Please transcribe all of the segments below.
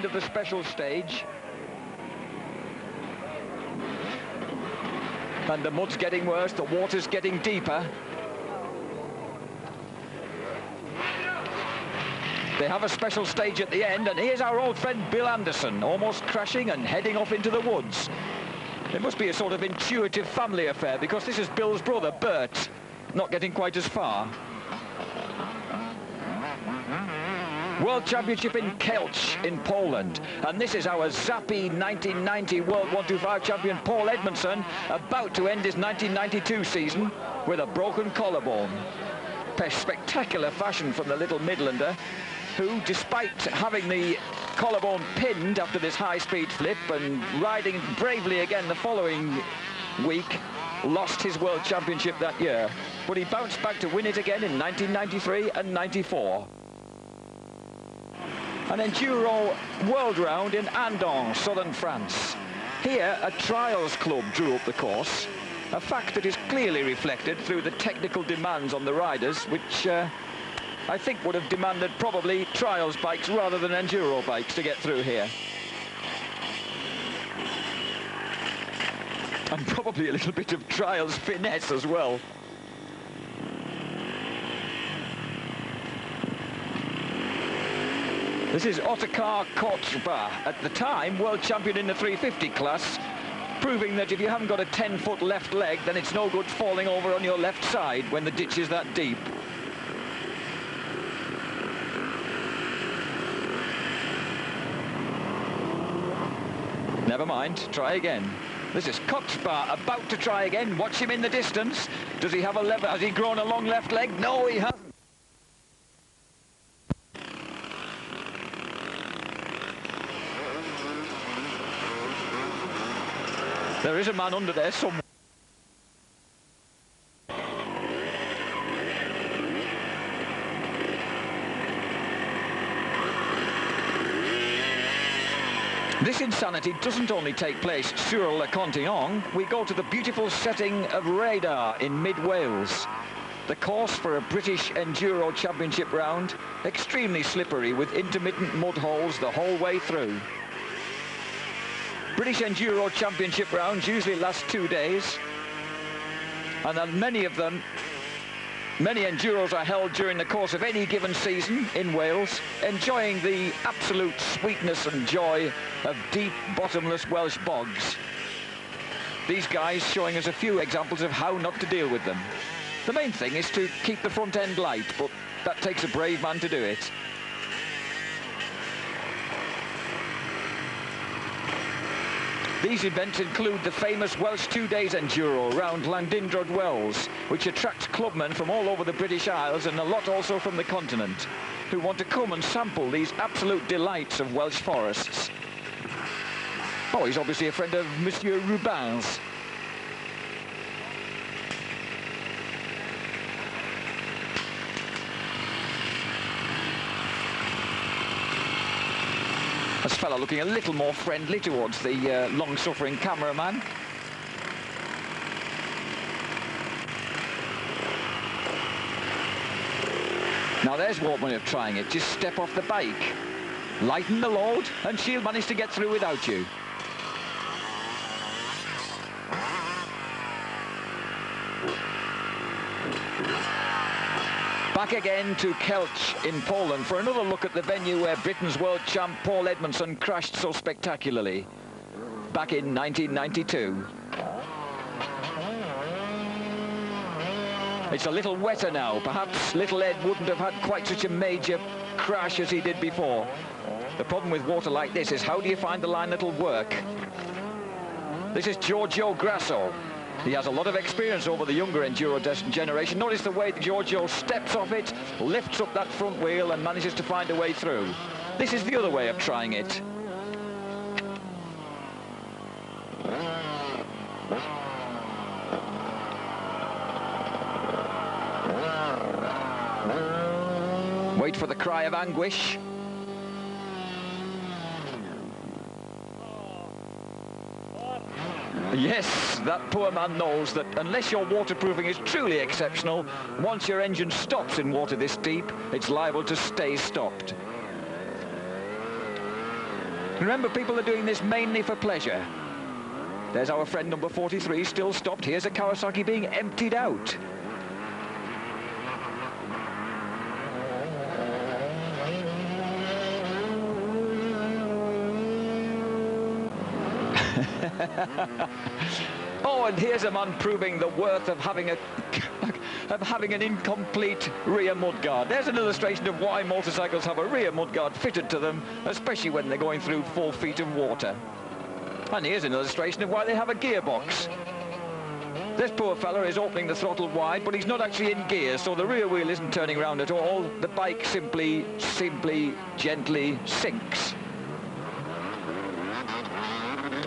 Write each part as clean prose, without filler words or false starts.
into the special stage. And the mud's getting worse, the water's getting deeper. They have a special stage at the end, and here's our old friend Bill Anderson, almost crashing and heading off into the woods. It must be a sort of intuitive family affair, because this is Bill's brother, Bert, not getting quite as far. World Championship in Kielce in Poland, and this is our zappy 1990 World 125 champion Paul Edmondson, about to end his 1992 season with a broken collarbone. Spectacular fashion from the little Midlander, who, despite having the collarbone pinned after this high-speed flip and riding bravely again the following week, lost his World Championship that year. But he bounced back to win it again in 1993 and 94. An Enduro World Round in Andon, southern France. Here, a trials club drew up the course, a fact that is clearly reflected through the technical demands on the riders, which I think would have demanded probably trials bikes rather than Enduro bikes to get through here. And probably a little bit of trials finesse as well. This is Otakar Kochba, at the time world champion in the 350 class, proving that if you haven't got a 10-foot left leg, then it's no good falling over on your left side when the ditch is that deep. Never mind, try again. This is Kochba about to try again. Watch him in the distance. Does he have a lever? Has he grown a long left leg? No, he hasn't. There is a man under there somewhere. This insanity doesn't only take place sur le Continent. We go to the beautiful setting of Radar in mid-Wales. The course for a British Enduro Championship round, extremely slippery with intermittent mud holes the whole way through. British Enduro Championship rounds usually last 2 days, and on many of them, many Enduros are held during the course of any given season in Wales, enjoying the absolute sweetness and joy of deep, bottomless Welsh bogs. These guys showing us a few examples of how not to deal with them. The main thing is to keep the front end light, but that takes a brave man to do it. These events include the famous Welsh 2 days Enduro round Llandudno Wells, which attracts clubmen from all over the British Isles and a lot also from the continent, who want to come and sample these absolute delights of Welsh forests. Oh, he's obviously a friend of Monsieur Rubin's. This fella looking a little more friendly towards the long-suffering cameraman. Now there's one way of trying it. Just step off the bike, lighten the load, and she'll manage to get through without you. Back again to Kielce in Poland for another look at the venue where Britain's world champ Paul Edmondson crashed so spectacularly back in 1992. It's a little wetter now. Perhaps little Ed wouldn't have had quite such a major crash as he did before. The problem with water like this is how do you find the line that'll work? This is Giorgio Grasso. He has a lot of experience over the younger Enduro generation. Notice the way that Giorgio steps off it, lifts up that front wheel and manages to find a way through. This is the other way of trying it. Wait for the cry of anguish. Yes, that poor man knows that unless your waterproofing is truly exceptional, once your engine stops in water this deep, it's liable to stay stopped. Remember, people are doing this mainly for pleasure. There's our friend number 43, still stopped. Here's a Kawasaki being emptied out. Oh, and here's a man proving the worth of having an incomplete rear mudguard. There's an illustration of why motorcycles have a rear mudguard fitted to them, especially when they're going through 4 feet of water. And here's an illustration of why they have a gearbox. This poor fella is opening the throttle wide, but he's not actually in gear, so the rear wheel isn't turning around at all. The bike simply, gently sinks.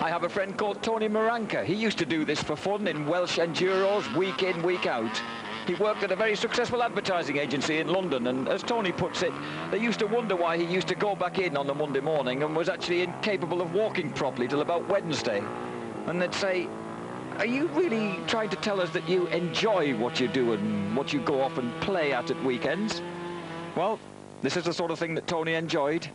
I have a friend called Tony Moranka. He used to do this for fun in Welsh Enduros, week in, week out. He worked at a very successful advertising agency in London, and as Tony puts it, they used to wonder why he used to go back in on a Monday morning and was actually incapable of walking properly till about Wednesday. And they'd say, are you really trying to tell us that you enjoy what you do and what you go off and play at weekends? Well, this is the sort of thing that Tony enjoyed.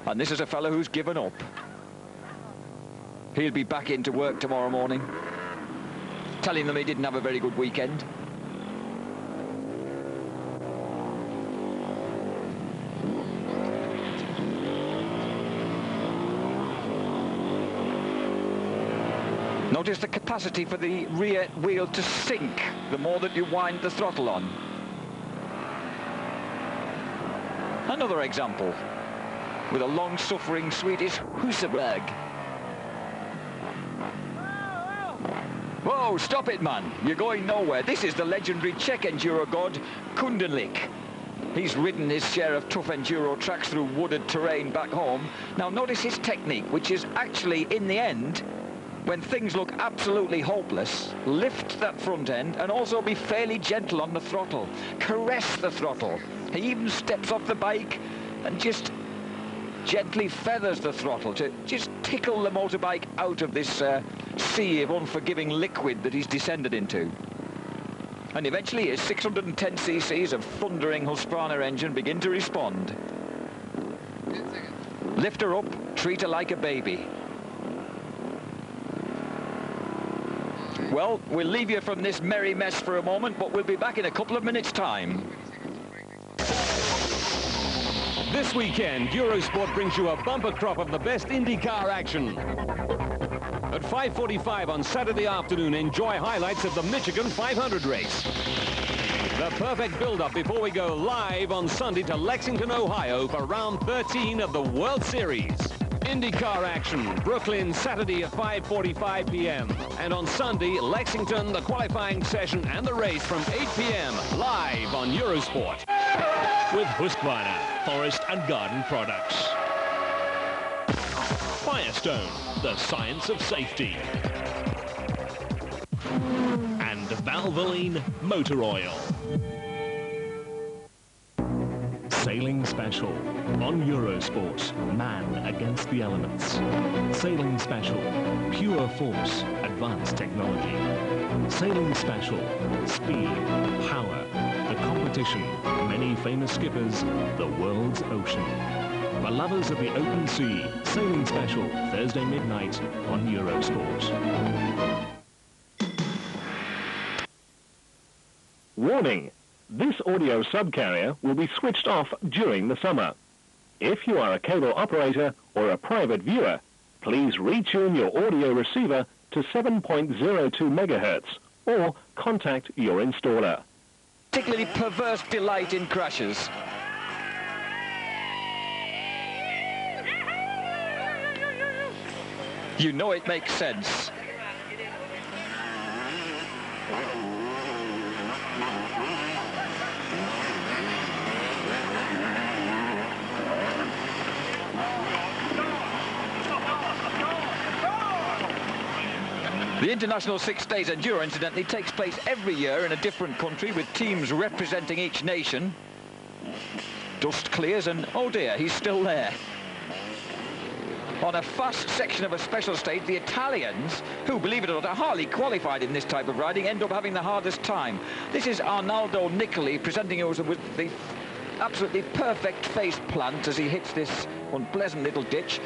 And this is a fellow who's given up. He'll be back into work tomorrow morning, telling them he didn't have a very good weekend. Notice the capacity for the rear wheel to sink the more that you wind the throttle on. Another example with a long-suffering Swedish Husaberg. Whoa, stop it, man. You're going nowhere. This is the legendary Czech enduro god, Kundelik. He's ridden his share of tough enduro tracks through wooded terrain back home. Now, notice his technique, which is actually, in the end, when things look absolutely hopeless, lift that front end and also be fairly gentle on the throttle. Caress the throttle. He even steps off the bike and just gently feathers the throttle to just tickle the motorbike out of this sea of unforgiving liquid that he's descended into. And eventually his 610 cc's of thundering Husqvarna engine begin to respond. Lift her up, treat her like a baby. Well, we'll leave you from this merry mess for a moment, but we'll be back in a couple of minutes' time. This weekend, Eurosport brings you a bumper crop of the best IndyCar action. At 5:45 on Saturday afternoon, enjoy highlights of the Michigan 500 race. The perfect build-up before we go live on Sunday to Lexington, Ohio for round 13 of the World Series. IndyCar action, Brooklyn, Saturday at 5:45 p.m. And on Sunday, Lexington, the qualifying session and the race from 8 p.m. live on Eurosport. With Husqvarna, Forest and Garden Products. Firestone, the science of safety. And Valvoline Motor Oil. Sailing Special on Eurosport, Man Against the Elements. Sailing Special, Pure Force, Advanced Technology. Sailing Special, Speed, Power, the competition, many famous skippers, the world's ocean. For lovers of the open sea, Sailing Special, Thursday midnight on Eurosport. Warning! This audio subcarrier will be switched off during the summer. If you are a cable operator or a private viewer, please retune your audio receiver to 7.02 megahertz or contact your installer. Particularly perverse delight in crashes. You know it makes sense. The International 6 Days Enduro, incidentally, takes place every year in a different country with teams representing each nation. Dust clears and, oh dear, he's still there. On a fast section of a special stage, the Italians, who, believe it or not, are hardly qualified in this type of riding, end up having the hardest time. This is Arnaldo Niccoli presenting us with the absolutely perfect face plant as he hits this unpleasant little ditch.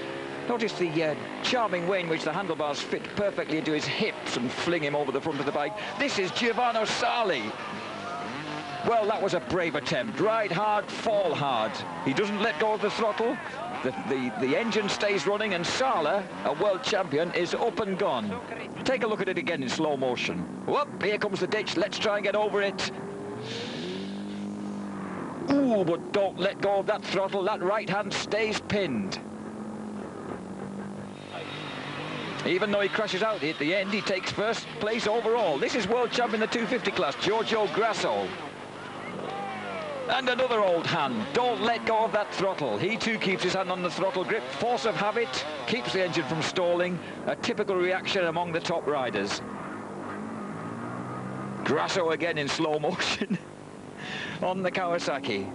Notice the charming way in which the handlebars fit perfectly into his hips and fling him over the front of the bike. This is Giovanni Sali. Well, that was a brave attempt. Ride hard, fall hard. He doesn't let go of the throttle. The engine stays running, and Sala, a world champion, is up and gone. Take a look at it again in slow motion. Whoop, here comes the ditch. Let's try and get over it. Ooh, but don't let go of that throttle. That right hand stays pinned. Even though he crashes out at the end, he takes first place overall. This is world champion in the 250 class, Giorgio Grasso. And another old hand. Don't let go of that throttle. He too keeps his hand on the throttle grip. Force of habit keeps the engine from stalling. A typical reaction among the top riders. Grasso again in slow motion on the Kawasaki.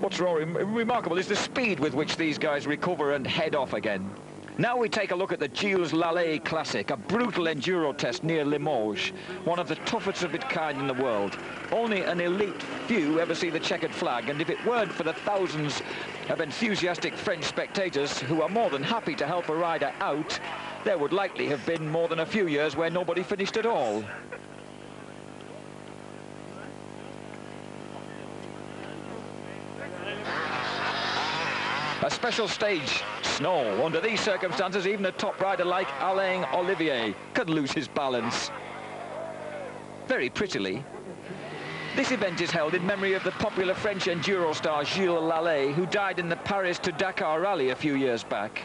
What's remarkable is the speed with which these guys recover and head off again. Now we take a look at the Gilles Lallet Classic, a brutal enduro test near Limoges, one of the toughest of its kind in the world. Only an elite few ever see the checkered flag, and if it weren't for the thousands of enthusiastic French spectators who are more than happy to help a rider out, there would likely have been more than a few years where nobody finished at all. A special stage, snow. Under these circumstances, even a top rider like Alain Olivier could lose his balance. Very prettily. This event is held in memory of the popular French enduro star Gilles Lallet, who died in the Paris to Dakar rally a few years back.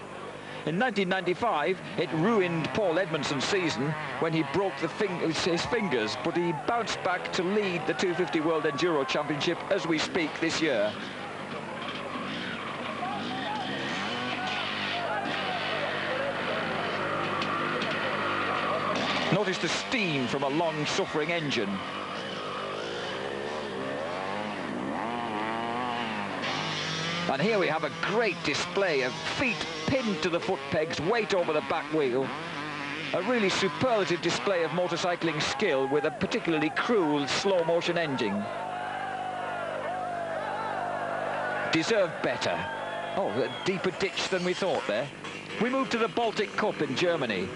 In 1995, it ruined Paul Edmondson's season when he broke his fingers, but he bounced back to lead the 250 World Enduro Championship as we speak this year. Notice the steam from a long-suffering engine. And here we have a great display of feet pinned to the foot pegs, weight over the back wheel. A really superlative display of motorcycling skill with a particularly cruel slow-motion engine. Deserved better. Oh, a deeper ditch than we thought there. We move to the Baltic Cup in Germany.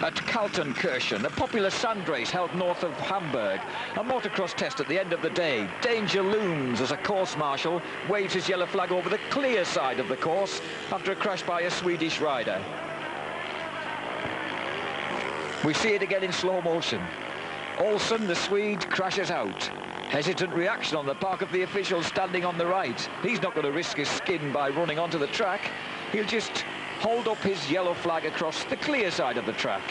At Kaltenkirchen, a popular sand race held north of Hamburg. A motocross test at the end of the day. Danger looms as a course marshal waves his yellow flag over the clear side of the course after a crash by a Swedish rider. We see it again in slow motion. Olsen, the Swede, crashes out. Hesitant reaction on the part of the official standing on the right. He's not going to risk his skin by running onto the track. He'll just hold up his yellow flag across the clear side of the track.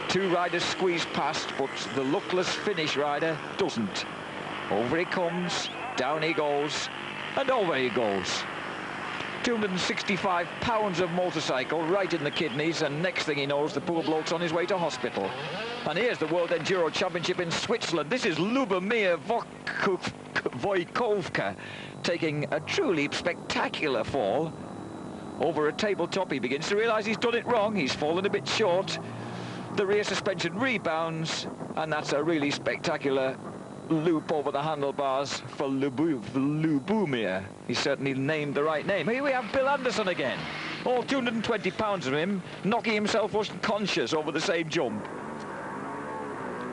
Two riders squeeze past, but the luckless Finnish rider doesn't. Over he comes, down he goes, and over he goes. 265 pounds of motorcycle right in the kidneys, and next thing he knows, the poor bloke's on his way to hospital. And here's the World Enduro Championship in Switzerland. This is Lubomir Wojtkowka taking a truly spectacular fall. Over a tabletop, he begins to realise he's done it wrong. He's fallen a bit short. The rear suspension rebounds, and that's a really spectacular loop over the handlebars for Lubomir. He certainly named the right name. Here we have Bill Anderson again. All 220 pounds of him, knocking himself unconscious over the same jump.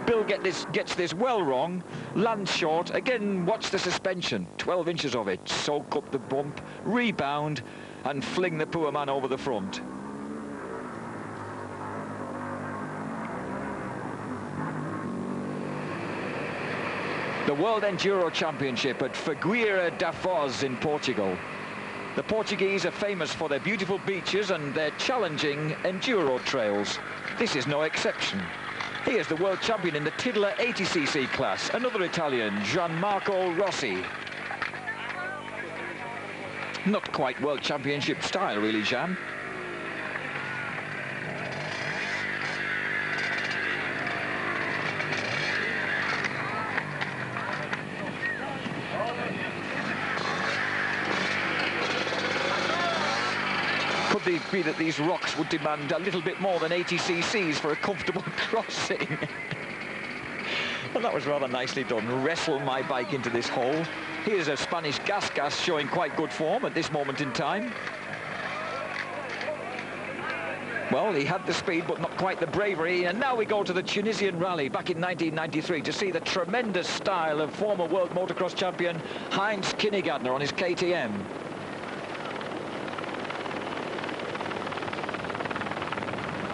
Bill gets this well wrong, lands short. Again, watch the suspension. 12 inches of it. Soak up the bump, rebound, and fling the poor man over the front. The World Enduro Championship at Figueira da Foz in Portugal. The Portuguese are famous for their beautiful beaches and their challenging enduro trails. This is no exception. Here's the world champion in the Tidler 80cc class, another Italian, Gianmarco Rossi. Not quite world championship style, really, Jan. Could it be that these rocks would demand a little bit more than 80 cc's for a comfortable crossing? Well, that was rather nicely done. Wrestle my bike into this hole. Here's a Spanish gas showing quite good form at this moment in time. Well, he had the speed, but not quite the bravery. And now we go to the Tunisian rally back in 1993 to see the tremendous style of former world motocross champion Heinz Kinnegadner on his KTM.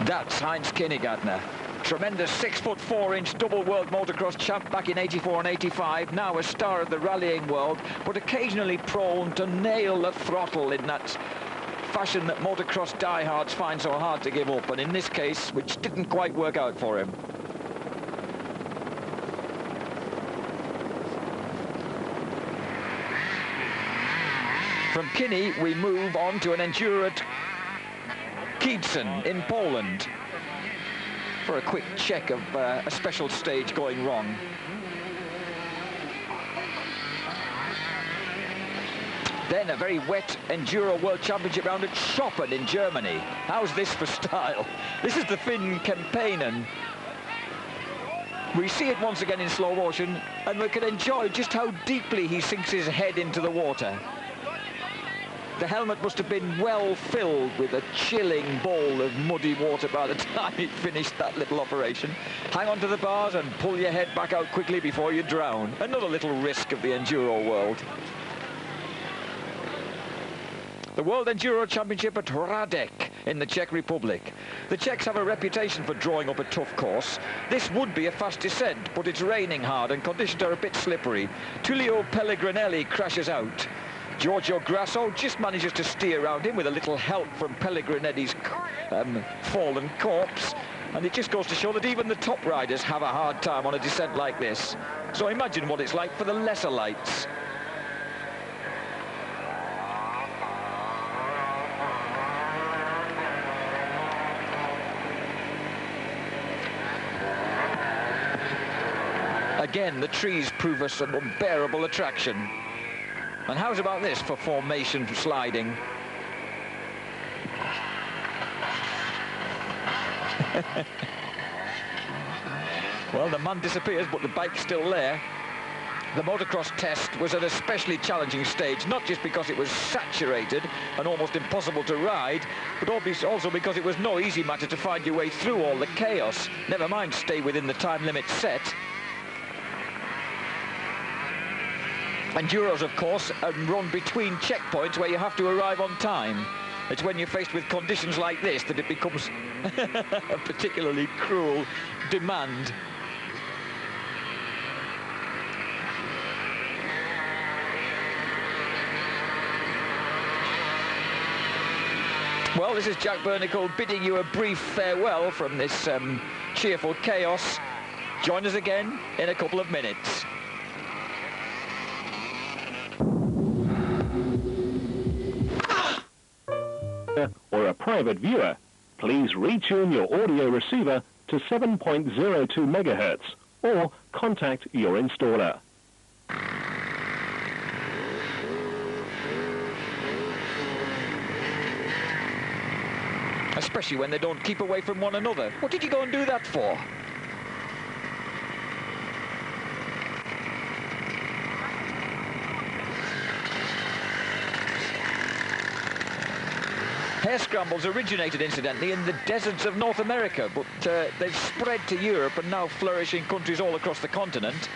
That's Heinz Kinnegadner. Tremendous 6'4" double world motocross champ back in 84 and 85. Now a star of the rallying world, but occasionally prone to nail the throttle in that fashion that motocross diehards find so hard to give up, and in this case, which didn't quite work out for him. From Kinney, we move on to an Enduro at Kielce in Poland for a quick check of a special stage going wrong. Then a very wet Enduro World Championship round at Schoppen in Germany. How's this for style? This is the Finn Kempeinen. We see it once again in slow motion, and we can enjoy just how deeply he sinks his head into the water. The helmet must have been well filled with a chilling bowl of muddy water by the time he finished that little operation. Hang on to the bars and pull your head back out quickly before you drown. Another little risk of the Enduro world. The World Enduro Championship at Hradec in the Czech Republic. The Czechs have a reputation for drawing up a tough course. This would be a fast descent, but it's raining hard and conditions are a bit slippery. Tullio Pellegrinelli crashes out. Giorgio Grasso just manages to steer around him with a little help from Pellegrinelli's fallen corpse. And it just goes to show that even the top riders have a hard time on a descent like this. So imagine what it's like for the lesser lights. Again, the trees prove us an unbearable attraction. And how's about this for formation sliding? Well, the man disappears, but the bike's still there. The motocross test was an especially challenging stage, not just because it was saturated and almost impossible to ride, but also because it was no easy matter to find your way through all the chaos, never mind stay within the time limit set. Enduros, of course, run between checkpoints where you have to arrive on time. It's when you're faced with conditions like this that it becomes a particularly cruel demand. Well, this is Jack Bernicle bidding you a brief farewell from this cheerful chaos. Join us again in a couple of minutes. Or a private viewer, please retune your audio receiver to 7.02 megahertz or contact your installer. Especially when they don't keep away from one another. What did you go and do that for? Hare scrambles originated, incidentally, in the deserts of North America, but they've spread to Europe and now flourish in countries all across the continent.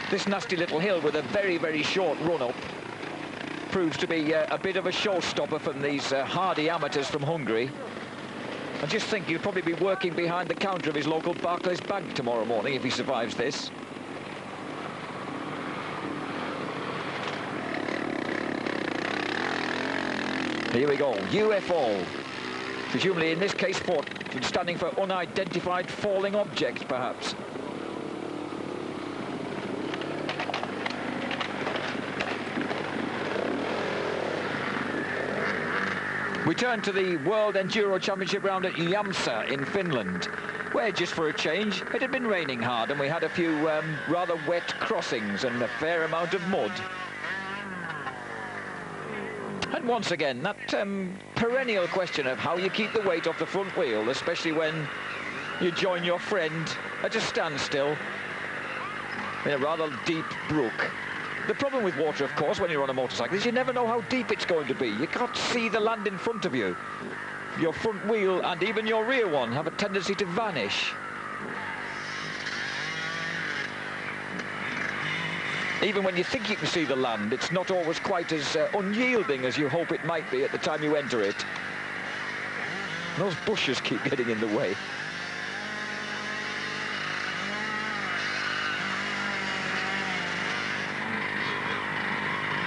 This nasty little hill with a very, very short run-up proves to be a bit of a showstopper from these hardy amateurs from Hungary. I just think he'll probably be working behind the counter of his local Barclays Bank tomorrow morning if he survives this. Here we go, UFO. Presumably in this case standing for unidentified falling objects, perhaps. We turn to the World Enduro Championship round at Jämsä in Finland, where just for a change it had been raining hard and we had a few rather wet crossings and a fair amount of mud. And once again, that perennial question of how you keep the weight off the front wheel, especially when You join your friend at a standstill in a rather deep brook. The problem with water, of course, when you're on a motorcycle is you never know how deep it's going to be. You can't see the land in front of you. Your front wheel and even your rear one have a tendency to vanish. Even when you think you can see the land, it's not always quite as unyielding as you hope it might be at the time you enter it. Those bushes keep getting in the way.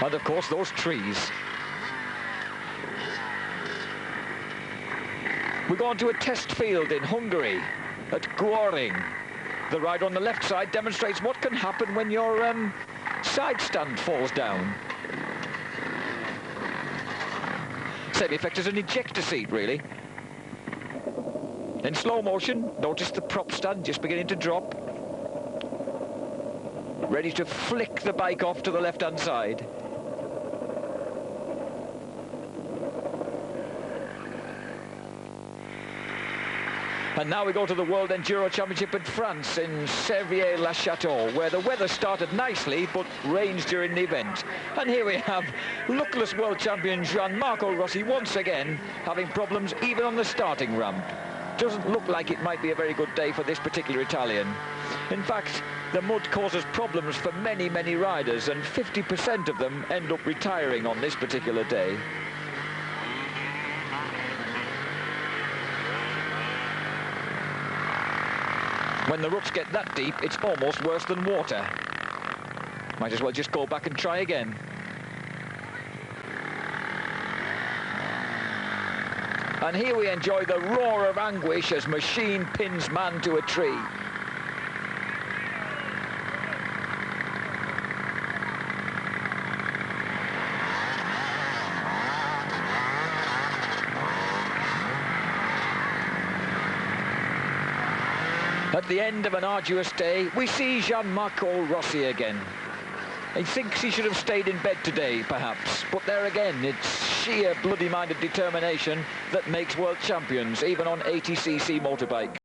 And of course, those trees. We're going to a test field in Hungary, at Göring. The rider on the left side demonstrates what can happen when your side stand falls down. Same effect as an ejector seat, really. In slow motion, notice the prop stand just beginning to drop. Ready to flick the bike off to the left-hand side. And now we go to the World Enduro Championship in France, in Servier-la-Château, where the weather started nicely, but rains during the event. And here we have luckless world champion Gianmarco Rossi once again having problems even on the starting ramp. Doesn't look like it might be a very good day for this particular Italian. In fact, the mud causes problems for many, many riders, and 50% of them end up retiring on this particular day. When the ruts get that deep, it's almost worse than water. Might as well just go back and try again. And here we enjoy the roar of anguish as machine pins man to a tree. At the end of an arduous day, we see Gianmarco Rossi again. He thinks he should have stayed in bed today, perhaps, but there again, it's sheer bloody-minded determination that makes world champions, even on 80cc motorbike.